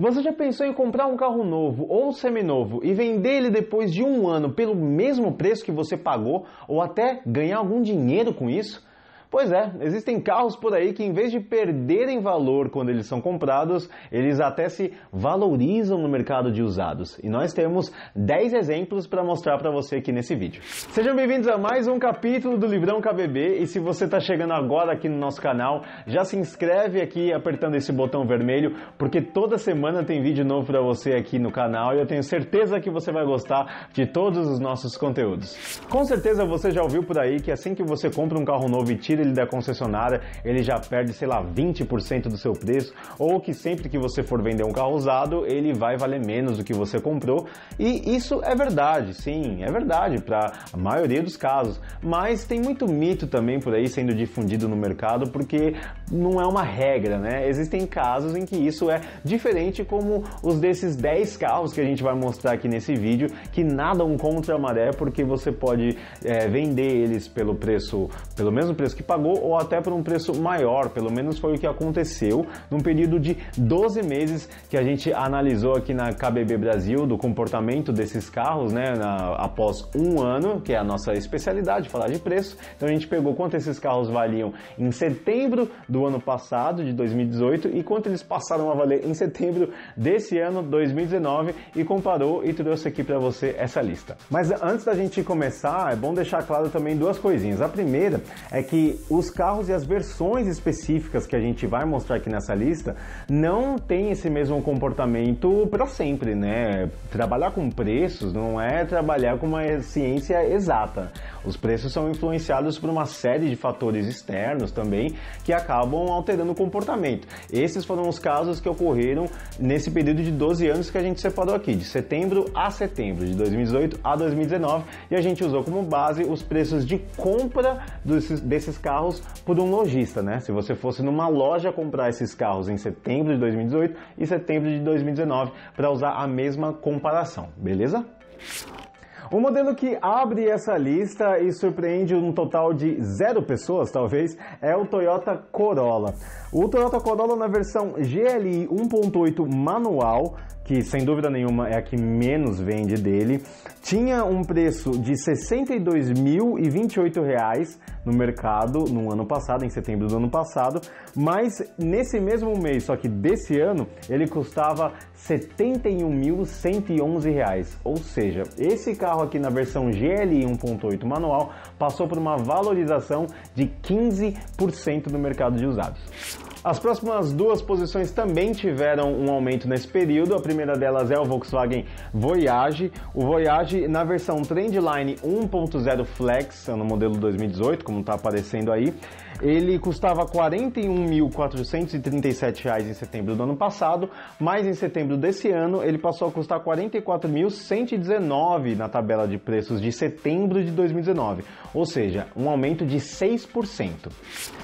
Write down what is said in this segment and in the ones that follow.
Você já pensou em comprar um carro novo ou seminovo e vender ele depois de um ano pelo mesmo preço que você pagou ou até ganhar algum dinheiro com isso? Pois é, existem carros por aí que em vez de perderem valor quando eles são comprados, eles até se valorizam no mercado de usados. E nós temos 10 exemplos para mostrar para você aqui nesse vídeo. Sejam bem-vindos a mais um capítulo do Livrão KBB e se você está chegando agora aqui no nosso canal, já se inscreve aqui apertando esse botão vermelho, porque toda semana tem vídeo novo para você aqui no canal e eu tenho certeza que você vai gostar de todos os nossos conteúdos. Com certeza você já ouviu por aí que assim que você compra um carro novo e tira ele da concessionária, ele já perde, sei lá, 20% do seu preço, ou que sempre que você for vender um carro usado, ele vai valer menos do que você comprou, e isso é verdade, sim, é verdade para a maioria dos casos, mas tem muito mito também por aí sendo difundido no mercado, porque não é uma regra, né? Existem casos em que isso é diferente, como os desses 10 carros que a gente vai mostrar aqui nesse vídeo, que nadam contra a maré, porque você pode vender eles pelo mesmo preço que pagou, ou até por um preço maior, pelo menos foi o que aconteceu num período de 12 meses que a gente analisou aqui na KBB Brasil, do comportamento desses carros, né, após um ano, que é a nossa especialidade, falar de preço. Então a gente pegou quanto esses carros valiam em setembro do ano passado, de 2018, e quanto eles passaram a valer em setembro desse ano, 2019, e comparou e trouxe aqui para você essa lista. Mas antes da gente começar, é bom deixar claro também duas coisinhas. A primeira é que os carros e as versões específicas que a gente vai mostrar aqui nessa lista não tem esse mesmo comportamento para sempre, né? Trabalhar com preços não é trabalhar com uma ciência exata. Os preços são influenciados por uma série de fatores externos também que acabam alterando o comportamento. Esses foram os casos que ocorreram nesse período de 12 anos que a gente separou aqui, de setembro a setembro, de 2018 a 2019, e a gente usou como base os preços de compra desses carros por um lojista, né? Se você fosse numa loja comprar esses carros em setembro de 2018 e setembro de 2019 para usar a mesma comparação, beleza? O modelo que abre essa lista e surpreende um total de 0 pessoas, talvez, é o Toyota Corolla. O Toyota Corolla na versão GLI 1.8 manual, que sem dúvida nenhuma é a que menos vende dele, tinha um preço de R$ 62.028 no mercado no ano passado, em setembro do ano passado, mas nesse mesmo mês, só que desse ano, ele custava R$ 71.111, ou seja, esse carro aqui na versão GLI 1.8 manual passou por uma valorização de 15% no mercado de usados. As próximas duas posições também tiveram um aumento nesse período. A primeira delas é o Volkswagen Voyage. O Voyage na versão Trendline 1.0 Flex, no modelo 2018, como está aparecendo aí, ele custava R$ 41.437 em setembro do ano passado, mas em setembro desse ano ele passou a custar R$ 44.119 na tabela de preços de setembro de 2019, ou seja, um aumento de 6%.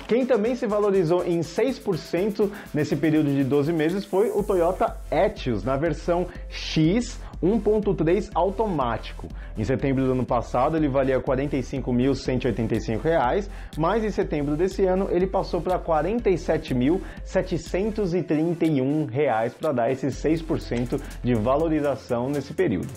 Quem também se valorizou em 6% nesse período de 12 meses foi o Toyota Etios, na versão X 1.3 automático. Em setembro do ano passado ele valia R$ 45.185, mas em setembro desse ano ele passou para R$ 47.731 para dar esses 6% de valorização nesse período.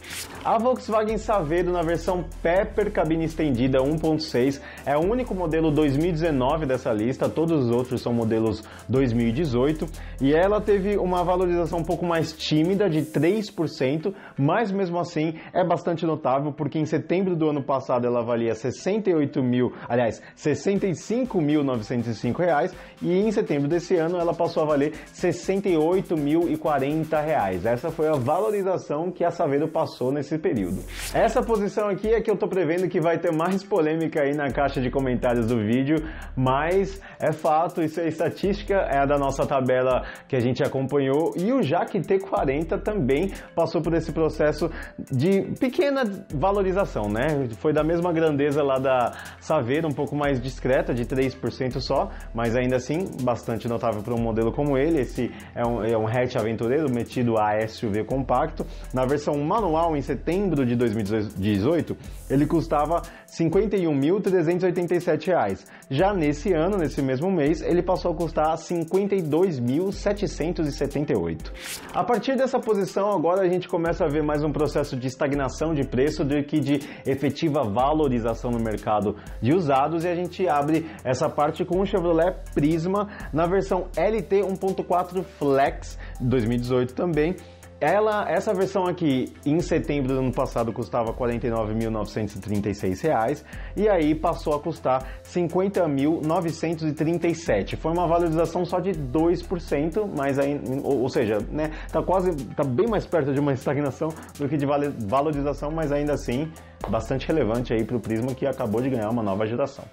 A Volkswagen Saveiro na versão Pepper cabine estendida 1.6 é o único modelo 2019 dessa lista, todos os outros são modelos 2018, e ela teve uma valorização um pouco mais tímida de 3%, mas mesmo assim é bastante notável, porque em setembro do ano passado ela valia R$ 65.905 e em setembro desse ano ela passou a valer R$ 68.040. Essa foi a valorização que a Saveiro passou nesse período. Essa posição aqui é que eu tô prevendo que vai ter mais polêmica aí na caixa de comentários do vídeo, mas é fato, isso é estatística, é a da nossa tabela que a gente acompanhou, e o Jaque T40 também passou por esse processo processo de pequena valorização, né? Foi da mesma grandeza lá da Saveiro, um pouco mais discreta, de 3% só, mas ainda assim bastante notável para um modelo como ele. Esse é um hatch aventureiro metido a SUV compacto. Na versão manual, em setembro de 2018, ele custava R$ 51.387. Já nesse ano, nesse mesmo mês, ele passou a custar R$ 52.778. A partir dessa posição, agora a gente começa a ver mais um processo de estagnação de preço do que de efetiva valorização no mercado de usados, e a gente abre essa parte com o Chevrolet Prisma na versão LT 1.4 Flex 2018 também. Essa versão aqui, em setembro do ano passado, custava R$ 49.936 e aí passou a custar R$ 50.937. Foi uma valorização só de 2%, mas aí, ou seja, né, tá bem mais perto de uma estagnação do que de valorização, mas ainda assim bastante relevante aí para o Prisma, que acabou de ganhar uma nova geração.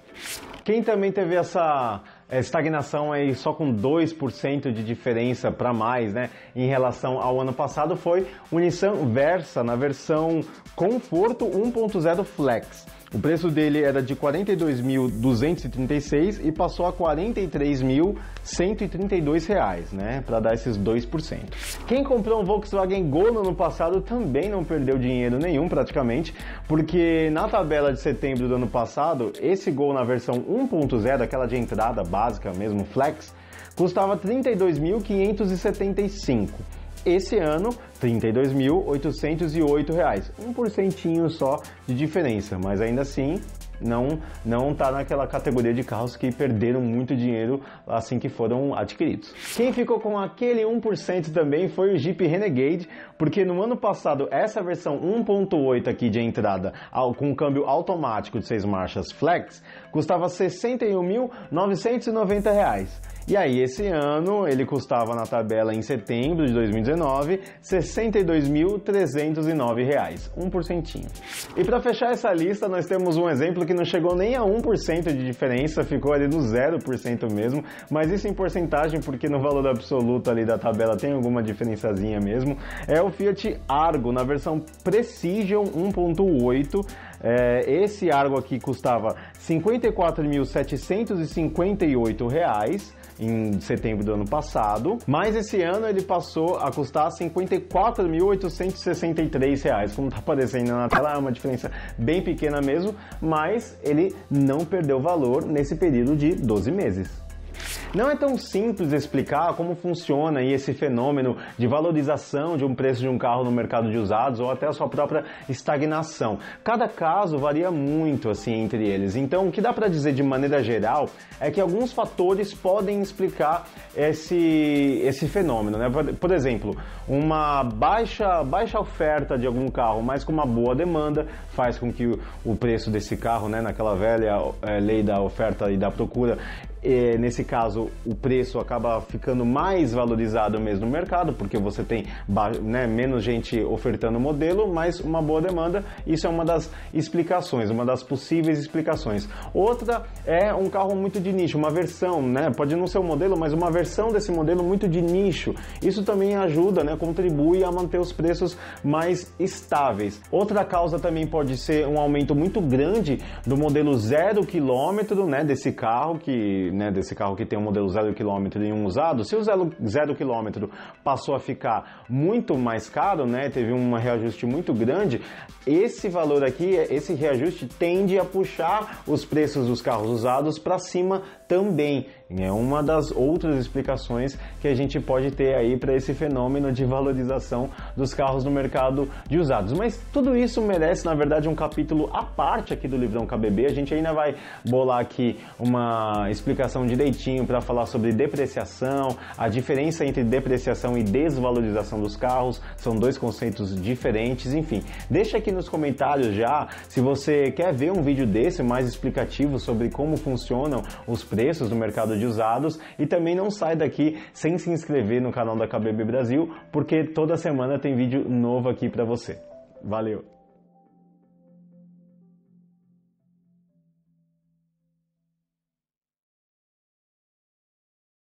Quem também teve essa estagnação aí só com 2% de diferença para mais, né, em relação ao ano passado, foi o Nissan Versa na versão Conforto 1.0 Flex. O preço dele era de R$ 42.236 e passou a R$ 43.132, né, para dar esses 2%. Quem comprou um Volkswagen Gol no ano passado também não perdeu dinheiro nenhum praticamente, porque na tabela de setembro do ano passado, esse Gol na versão 1.0, aquela de entrada básica mesmo, Flex, custava R$ 32.575. Esse ano, R$ 32.808, 1% só de diferença, mas ainda assim não está naquela categoria de carros que perderam muito dinheiro assim que foram adquiridos. Quem ficou com aquele 1% também foi o Jeep Renegade, porque no ano passado essa versão 1.8 aqui de entrada com câmbio automático de 6 marchas Flex custava R$ 61.990. E aí, esse ano, ele custava na tabela em setembro de 2019, R$ 62.309, 1%. E para fechar essa lista, nós temos um exemplo que não chegou nem a 1% de diferença, ficou ali no 0% mesmo, mas isso em porcentagem, porque no valor absoluto ali da tabela tem alguma diferençazinha mesmo, é o Fiat Argo, na versão Precision 1.8, esse Argo aqui custava R$ 54.758 em setembro do ano passado, mas esse ano ele passou a custar R$ 54.863, como está aparecendo na tela, é uma diferença bem pequena mesmo, mas ele não perdeu valor nesse período de 12 meses. Não é tão simples explicar como funciona aí esse fenômeno de valorização de um preço de um carro no mercado de usados ou até a sua própria estagnação. Cada caso varia muito assim entre eles. Então, o que dá para dizer de maneira geral é que alguns fatores podem explicar esse fenômeno, né? Por exemplo, uma baixa oferta de algum carro, mas com uma boa demanda, faz com que o preço desse carro, né, naquela velha lei da oferta e da procura, nesse caso o preço acaba ficando mais valorizado mesmo no mercado, porque você tem menos gente ofertando o modelo, mas uma boa demanda. Isso é uma das explicações, uma das possíveis explicações. Outra é um carro muito de nicho, uma versão, né? Pode não ser um modelo, mas uma versão desse modelo muito de nicho. Isso também ajuda, né? Contribui a manter os preços mais estáveis. Outra causa também pode ser um aumento muito grande do modelo 0 km, né? Desse carro que tem um modelo 0 km em um usado. Se o 0 km passou a ficar muito mais caro, né, teve um reajuste muito grande, esse valor aqui, esse reajuste tende a puxar os preços dos carros usados para cima também. É uma das outras explicações que a gente pode ter aí para esse fenômeno de valorização dos carros no mercado de usados. Mas tudo isso merece, na verdade, um capítulo à parte aqui do Livrão KBB. A gente ainda vai bolar aqui uma explicação direitinho para falar sobre depreciação, a diferença entre depreciação e desvalorização dos carros, são dois conceitos diferentes, enfim. Deixa aqui nos comentários já se você quer ver um vídeo desse mais explicativo sobre como funcionam os preços no mercado de usados, e também não sai daqui sem se inscrever no canal da KBB Brasil, porque toda semana tem vídeo novo aqui para você. Valeu!